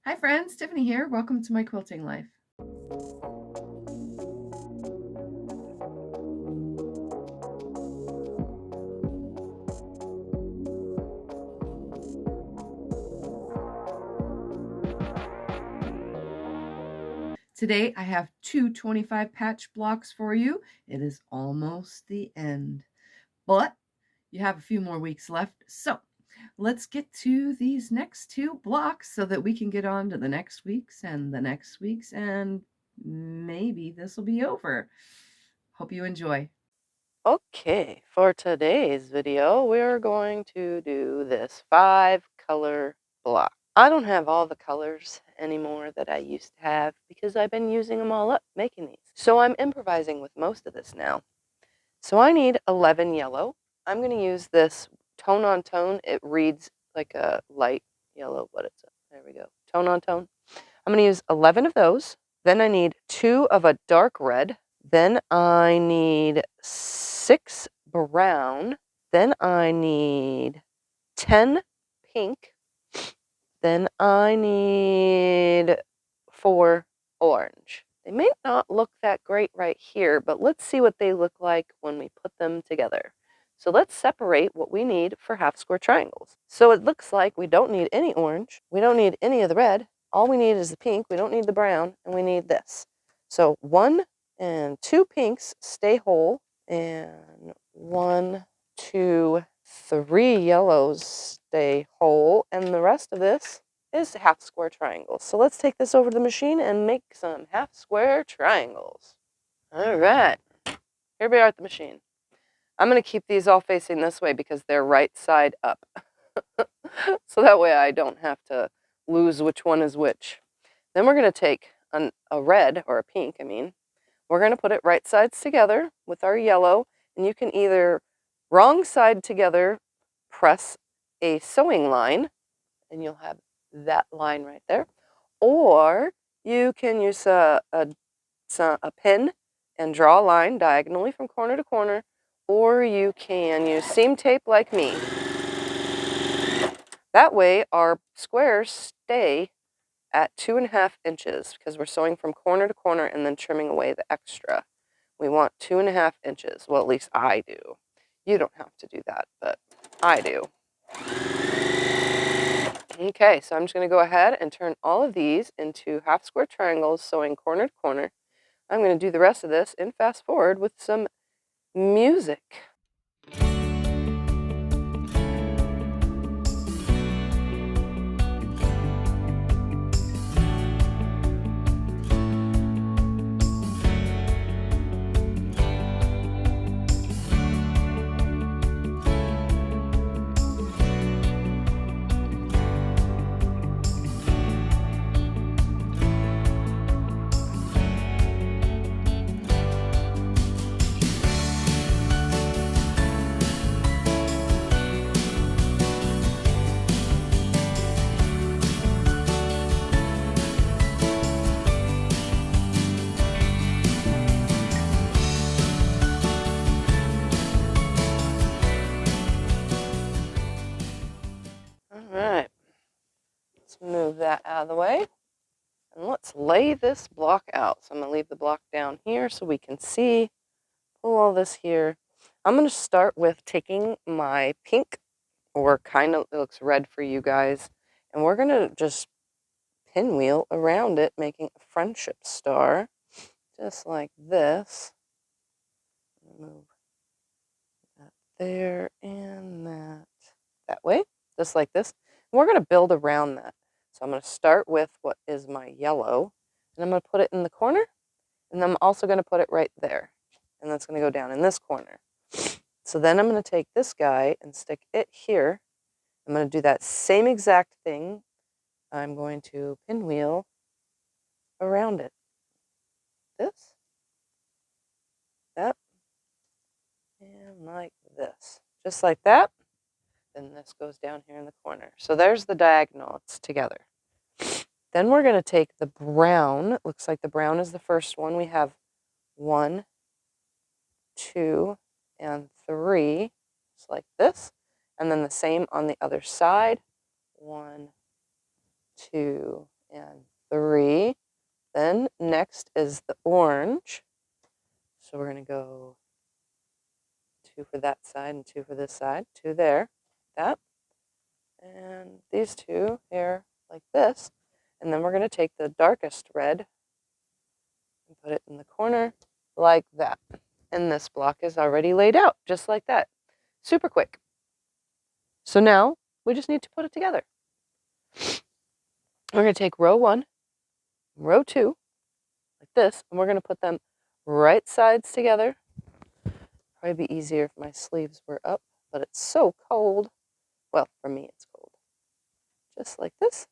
Hi friends, Tiffany here. Welcome to my quilting life. Today I have two 25 patch blocks for you. It is almost the end, but you have a few more weeks left. So let's get to these next two blocks so that we can get on to the next week's and the next week's, and maybe this will be over. Hope you enjoy. Okay, for today's video, we're going to do this 5-color block. I don't have all the colors anymore that I used to have because I've been using them all up making these. So I'm improvising with most of this now. So I need 11 yellow. I'm going to use this tone on tone. It reads like a light yellow, but it's there we go. Tone on tone. I'm going to use 11 of those. Then I need 2 of a dark red. Then I need 6 brown. Then I need 10 pink. Then I need 4 orange. They may not look that great right here, but let's see what they look like when we put them together. So let's separate what we need for half square triangles. So it looks like we don't need any orange. We don't need any of the red. All we need is the pink. We don't need the brown, and we need this. So 1 and 2 pinks stay whole, and 1, 2, 3 yellows stay whole, and the rest of this is half square triangles. So let's take this over to the machine and make some half square triangles. All right, here we are at the machine. I'm going to keep these all facing this way because they're right side up. So that way I don't have to lose which one is which. Then we're going to take a red, or a pink, I mean. We're going to put it right sides together with our yellow, and you can either wrong side together press a sewing line, and you'll have that line right there, or you can use a pin and draw a line diagonally from corner to corner, or you can use seam tape like me. That way our squares stay at 2.5 inches because we're sewing from corner to corner and then trimming away the extra. We want 2.5 inches. Well, at least I do. You don't have to do that, but I do. Okay, so I'm just going to go ahead and turn all of these into half square triangles, sewing corner to corner. I'm going to do the rest of this in fast forward with some music. All right, let's move that out of the way. And let's lay this block out. So I'm going to leave the block down here so we can see. Pull all this here. I'm going to start with taking my pink, or kind of, it looks red for you guys, and we're going to just pinwheel around it, making a friendship star, just like this. Move that there and that way, just like this. And we're going to build around that. So I'm going to start with what is my yellow, and I'm going to put it in the corner, and I'm also going to put it right there, and that's going to go down in this corner. So then I'm going to take this guy and stick it here. I'm going to do that same exact thing. I'm going to pinwheel around it. This, that, and like this. Just like that. Then this goes down here in the corner. So there's the diagonal. It's together. Then we're going to take the brown. It looks like the brown is the first one. We have 1, 2, and 3. Just like this. And then the same on the other side. 1, 2, and 3. Then next is the orange. So we're going to go 2 for that side and 2 for this side. 2 there, that. And these 2 here like this. And then we're going to take the darkest red and put it in the corner like that. And this block is already laid out just like that. Super quick. So now we just need to put it together. We're going to take row 1, row 2, like this, and we're going to put them right sides together. Probably be easier if my sleeves were up, but it's so cold. Well, for me it's cold. Just like this.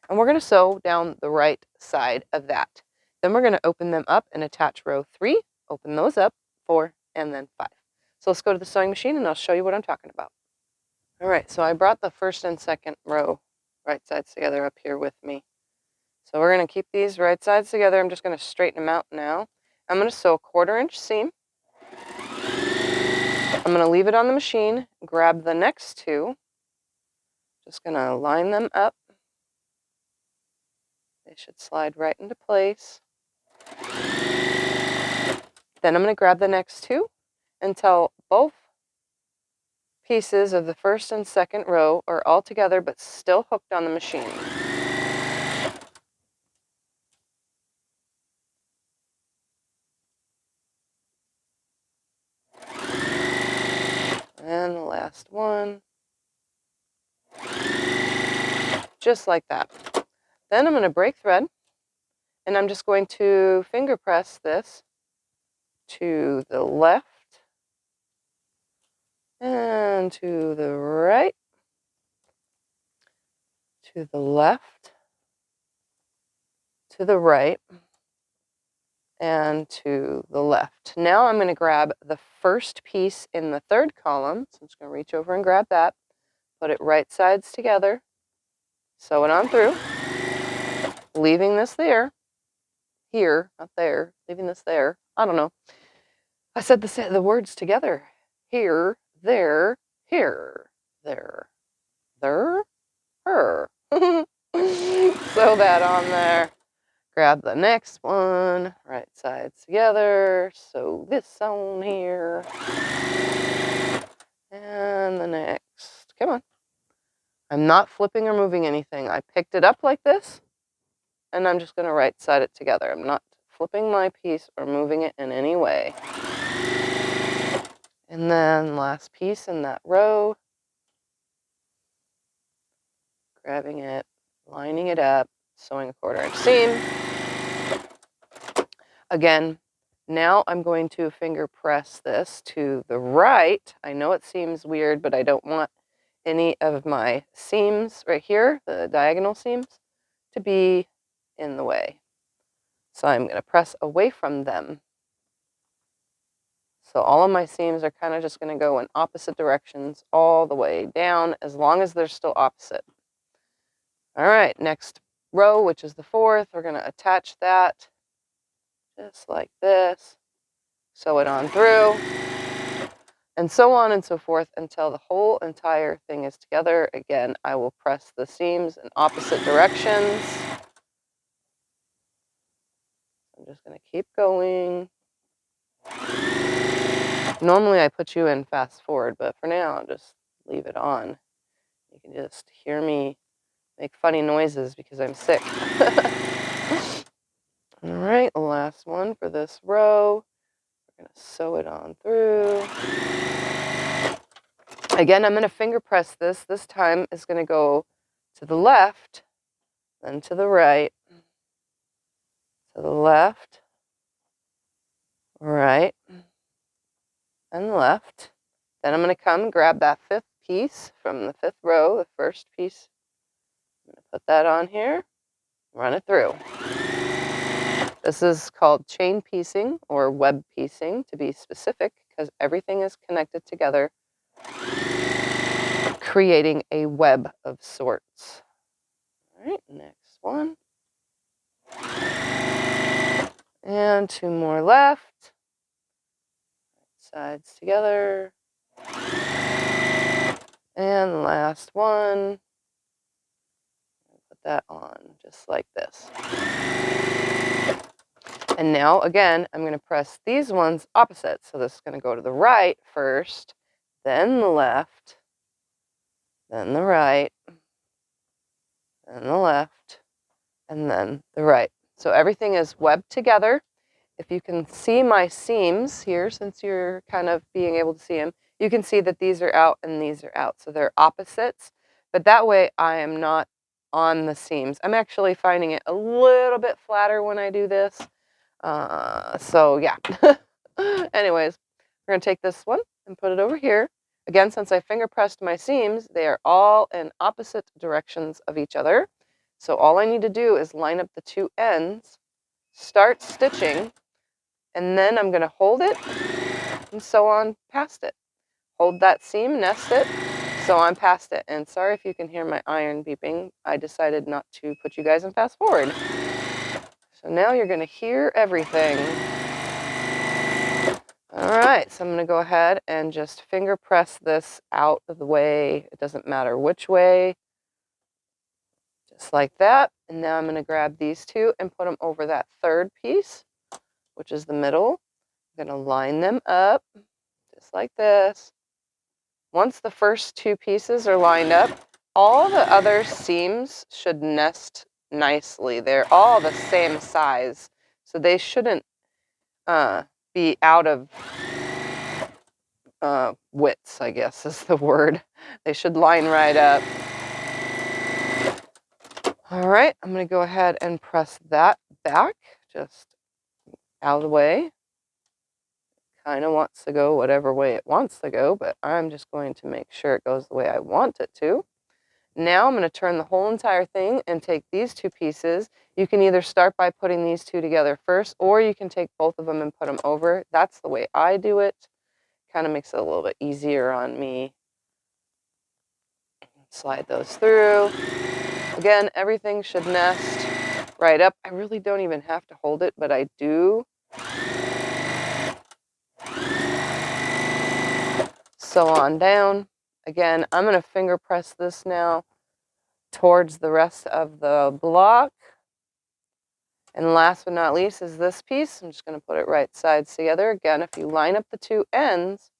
And we're going to sew down the right side of that. Then we're going to open them up and attach row 3, open those up, 4, and then 5. So let's go to the sewing machine and I'll show you what I'm talking about. All right, so I brought the first and second row right sides together up here with me. So we're going to keep these right sides together. I'm just going to straighten them out now. I'm going to sew a 1/4 inch seam. I'm going to leave it on the machine, grab the next 2. Just going to line them up. They should slide right into place. Then I'm going to grab the next 2 until both pieces of the first and second row are all together but still hooked on the machine. And the last one. Just like that. Then I'm going to break thread and I'm just going to finger press this to the left and to the right, to the left, to the right, and to the left. Now I'm going to grab the first piece in the 3rd column. So I'm just going to reach over and grab that, put it right sides together, sew it on through, leaving this there, here, not there, leaving this there. I don't know. I said the words together. Here, there, here, there, her. Sew that on there. Grab the next one, right sides together, sew this on here. And the next, come on. I'm not flipping or moving anything. I picked it up like this, and I'm just going to right side it together. I'm not flipping my piece or moving it in any way. And then last piece in that row, grabbing it, lining it up, sewing a 1/4 inch seam. Again, now I'm going to finger press this to the right. I know it seems weird, but I don't want any of my seams right here, the diagonal seams, to be in the way. So I'm going to press away from them. So all of my seams are kind of just going to go in opposite directions all the way down, as long as they're still opposite. All right, next row, which is the 4th, we're going to attach that just like this, sew it on through, and so on and so forth until the whole entire thing is together. Again, I will press the seams in opposite directions. I'm just going to keep going. Normally I put you in fast forward, but for now, I'll just leave it on. You can just hear me make funny noises because I'm sick. All right, last one for this row. We're going to sew it on through. Again, I'm going to finger press this. This time it's going to go to the left, then to the right, to the left, right, and left. Then I'm going to come grab that 5th piece from the 5th row, the first piece. I'm going to put that on here, run it through. This is called chain piecing or web piecing, to be specific, because everything is connected together, creating a web of sorts. All right, next one. And 2 more left. Sides together. And last one. Put that on just like this. And now, again, I'm going to press these ones opposite. So this is going to go to the right first, then the left, then the right, then the left, and then the right. So everything is webbed together. If you can see my seams here, since you're kind of being able to see them, you can see that these are out and these are out. So they're opposites, but that way I am not on the seams. I'm actually finding it a little bit flatter when I do this. So yeah. Anyways, we're gonna take this one and put it over here. Again, since I finger pressed my seams, they are all in opposite directions of each other. So all I need to do is line up the two ends, start stitching, and then I'm gonna hold it and sew on past it. Hold that seam, nest it, sew on past it. And sorry if you can hear my iron beeping. I decided not to put you guys in fast forward. So now you're gonna hear everything. All right, so I'm going to go ahead and just finger press this out of the way. It doesn't matter which way, just like that. And now I'm going to grab these two and put them over that third piece, which is the middle. I'm going to line them up just like this. Once the first two pieces are lined up, all the other seams should nest nicely. They're all the same size, so they shouldn't be out of widths, I guess is the word. They should line right up. All right, I'm going to go ahead and press that back, just out of the way. Kind of wants to go whatever way it wants to go, but I'm just going to make sure it goes the way I want it to. Now I'm going to turn the whole entire thing and take these two pieces. You can either start by putting these two together first, or you can take both of them and put them over. That's the way I do it. Kind of makes it a little bit easier on me. Slide those through. Again, everything should nest right up. I really don't even have to hold it, but I do. Sew on down. Again, I'm going to finger press this now towards the rest of the block. And last but not least is this piece. I'm just going to put it right sides together. Again, if you line up the two ends,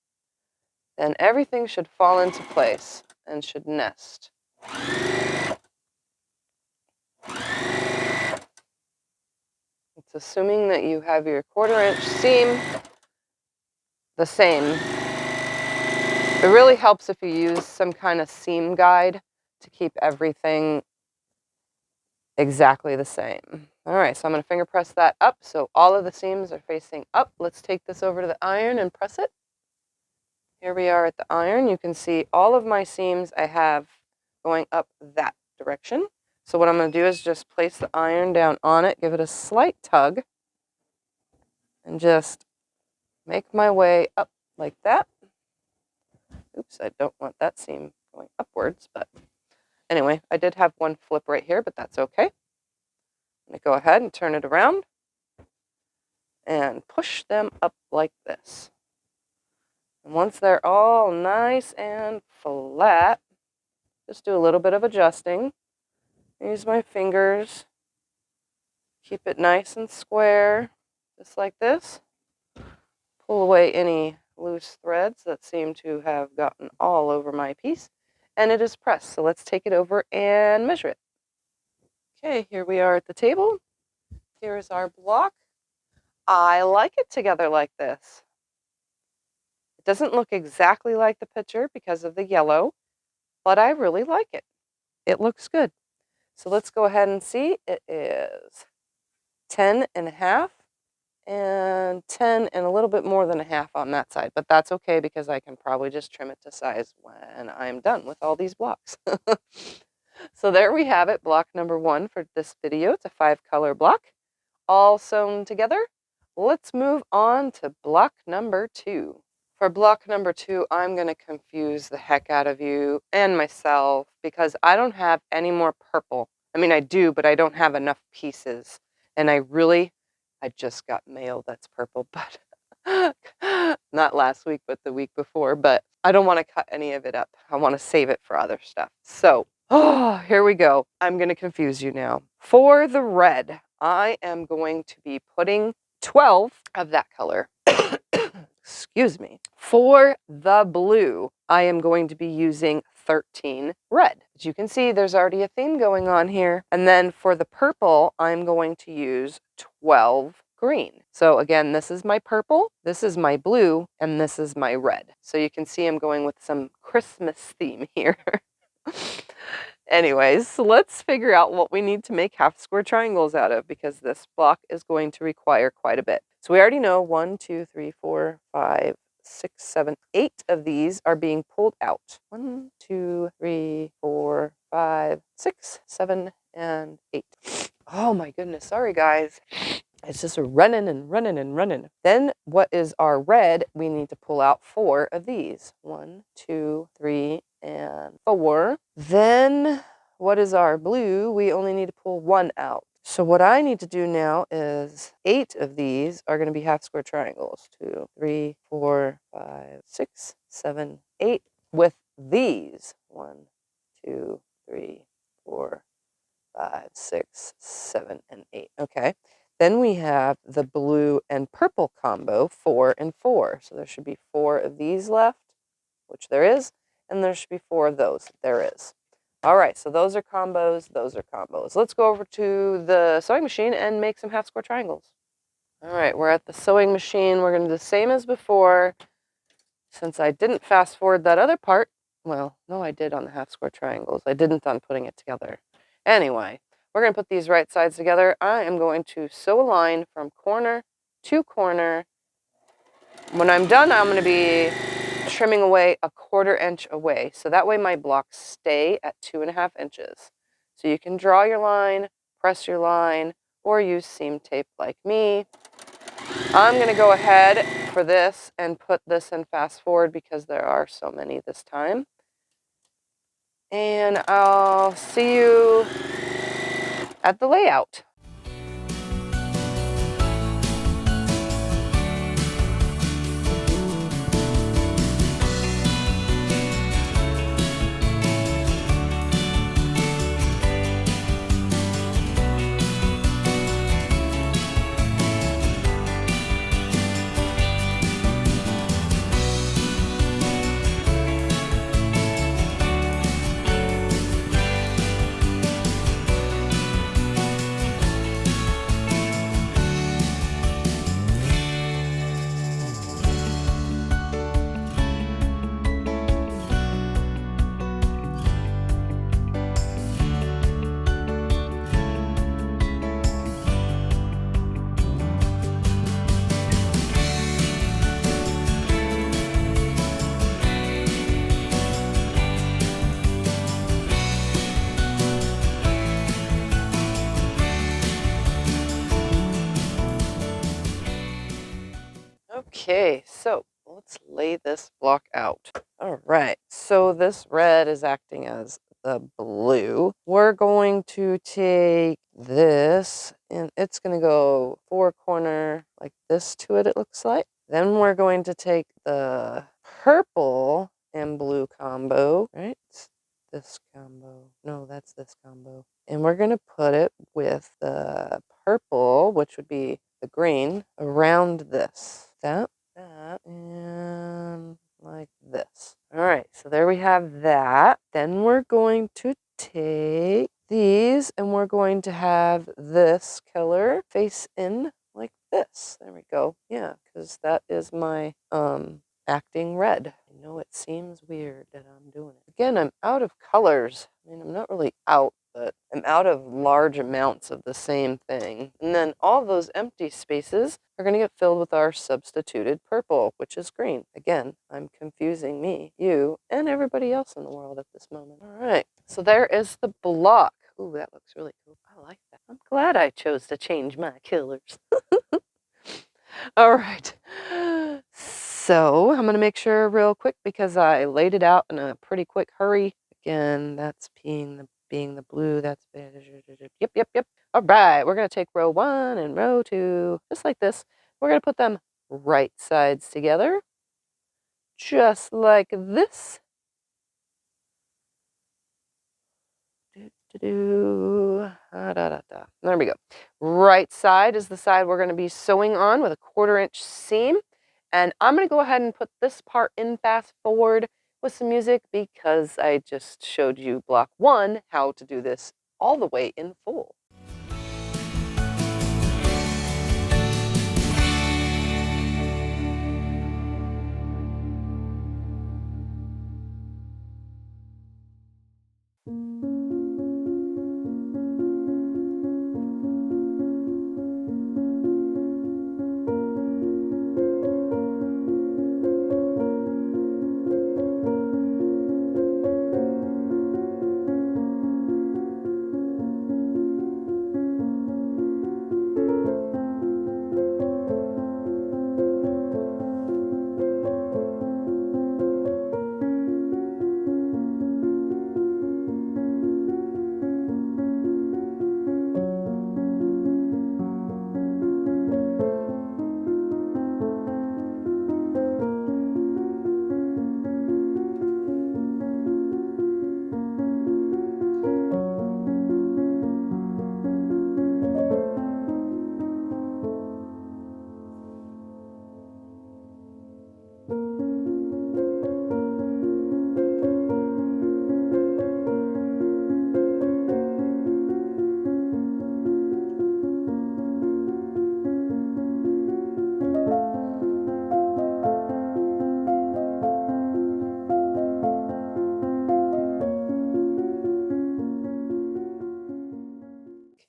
then everything should fall into place and should nest. It's assuming that you have your 1/4 inch seam the same. It really helps if you use some kind of seam guide to keep everything exactly the same. All right, so I'm going to finger press that up so all of the seams are facing up. Let's take this over to the iron and press it. Here we are at the iron. You can see all of my seams I have going up that direction. So what I'm going to do is just place the iron down on it, give it a slight tug, and just make my way up like that. Oops, I don't want that seam going upwards, but anyway, I did have one flip right here, but that's okay. I'm going to go ahead and turn it around and push them up like this. And once they're all nice and flat, just do a little bit of adjusting. Use my fingers. Keep it nice and square, just like this. Pull away any loose threads that seem to have gotten all over my piece. And it is pressed, so let's take it over and measure it. Okay, here we are at the table. Here is our block. I like it together like this. It doesn't look exactly like the picture because of the yellow, but I really like it. It looks good. So let's go ahead and see. It is 10.5 and 10 and a little bit more than a half on that side, but that's okay because I can probably just trim it to size when I'm done with all these blocks. So there we have it, block number 1 for this video. It's a 5-color block, all sewn together. Let's move on to block number 2. For block number 2, I'm going to confuse the heck out of you and myself because I don't have any more purple. I mean, I do, but I don't have enough pieces. And I just got mail that's purple, but not last week, but the week before. But I don't want to cut any of it up. I want to save it for other stuff. So Oh, here we go. I'm going to confuse you now. For the red, I am going to be putting 12 of that color. Excuse me. For the blue, I am going to be using 13 red. As you can see, there's already a theme going on here. And then for the purple, I'm going to use 12 green. So again, this is my purple, this is my blue, and this is my red. So you can see I'm going with some Christmas theme here. Anyways, let's figure out what we need to make half square triangles out of, because this block is going to require quite a bit. So we already know 1, 2, 3, 4, 5, 6, 7, 8 of these are being pulled out. 1, 2, 3, 4, 5, 6, 7, and 8. Oh my goodness, sorry guys. It's just running and running and running. Then what is our red? We need to pull out 4 of these. 1, 2, 3, and 4. Then what is our blue? We only need to pull 1 out. So what I need to do now is 8 of these are going to be half square triangles. 2, 3, 4, 5, 6, 7, 8 with these. 1, 2, 3, 4, 5, 6, 7, and 8. Okay. Then we have the blue and purple combo, 4 and 4. So there should be 4 of these left, which there is, and there should be 4 of those. There is. All right, so those are combos, those are combos. Let's go over to the sewing machine and make some half square triangles. All right, we're at the sewing machine. We're going to do the same as before. Since I didn't fast forward that other part, well, no, I did on the half square triangles. I didn't on putting it together. Anyway, we're going to put these right sides together. I am going to sew a line from corner to corner. When I'm done, I'm going to be trimming away 1/4 inch away. So that way my blocks stay at 2.5 inches. So you can draw your line, press your line, or use seam tape like me. I'm going to go ahead for this and put this in fast forward because there are so many this time. And I'll see you at the layout. Okay, so let's lay this block out. All right, so this red is acting as the blue. We're going to take this and it's going to go 4 corner like this to it, it looks like. Then we're going to take the purple and blue combo, right? This combo. No, that's this combo. And we're going to put it with the purple, which would be the green, around this. That, and like this. All right, so there we have that. Then we're going to take these and we're going to have this color face in like this. There we go. Yeah, because that is my acting red. I know it seems weird that I'm doing it. Again, I'm out of colors. I mean, I'm not really out, but I'm out of large amounts of the same thing. And then all those empty spaces are going to get filled with our substituted purple, which is green. Again, I'm confusing me, you, and everybody else in the world at this moment. All right, so there is the block. Ooh, that looks really cool. I like that. I'm glad I chose to change my colors. All right. So I'm going to make sure real quick because I laid it out in a pretty quick hurry. Again, that's being the blue. That's yep. All right. We're going to take row 1 and row 2, just like this. We're going to put them right sides together, just like this. There we go. Right side is the side we're going to be sewing on with a 1/4-inch seam. And I'm going to go ahead and put this part in fast forward with some music because I just showed you block 1 how to do this all the way in full.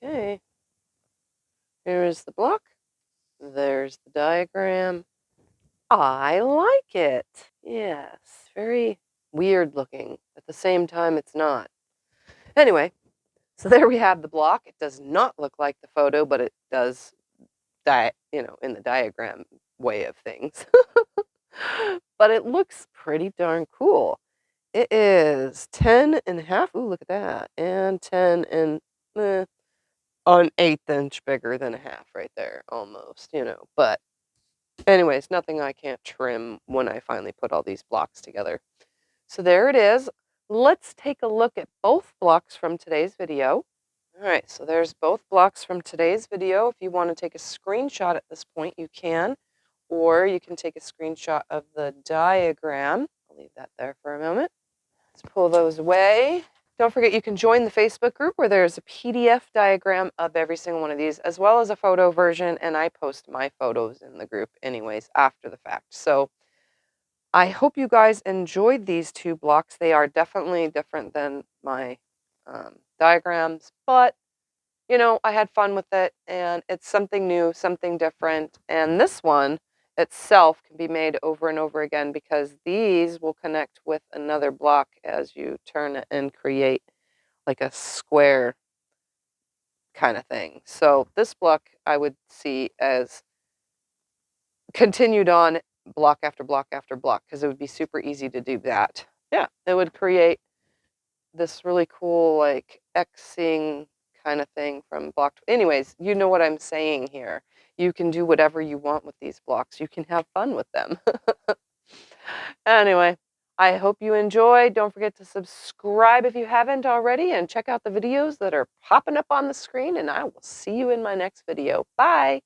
Okay, here's the block. There's the diagram. I like it. Yes, very weird looking. At the same time, it's not. Anyway, so there we have the block. It does not look like the photo, but it does, in the diagram way of things. But it looks pretty darn cool. It is 10.5. Ooh, look at that. And 10 and an 1/8 inch bigger than a half right there, almost, But anyways, nothing I can't trim when I finally put all these blocks together. So there it is. Let's take a look at both blocks from today's video. All right, so there's both blocks from today's video. If you want to take a screenshot at this point, you can, or you can take a screenshot of the diagram. I'll leave that there for a moment. Let's pull those away. Don't forget you can join the Facebook group where there's a PDF diagram of every single one of these, as well as a photo version, and I post my photos in the group anyways after the fact. So I hope you guys enjoyed these 2 blocks. They are definitely different than my diagrams, but I had fun with it, and it's something new, something different. And this one itself can be made over and over again because these will connect with another block as you turn it and create like a square kind of thing. So this block I would see as continued on block after block after block because it would be super easy to do that. Yeah, it would create this really cool like Xing kind of thing from block. Anyways, you know what I'm saying here. You can do whatever you want with these blocks. You can have fun with them. Anyway, I hope you enjoyed. Don't forget to subscribe if you haven't already and check out the videos that are popping up on the screen, and I will see you in my next video. Bye.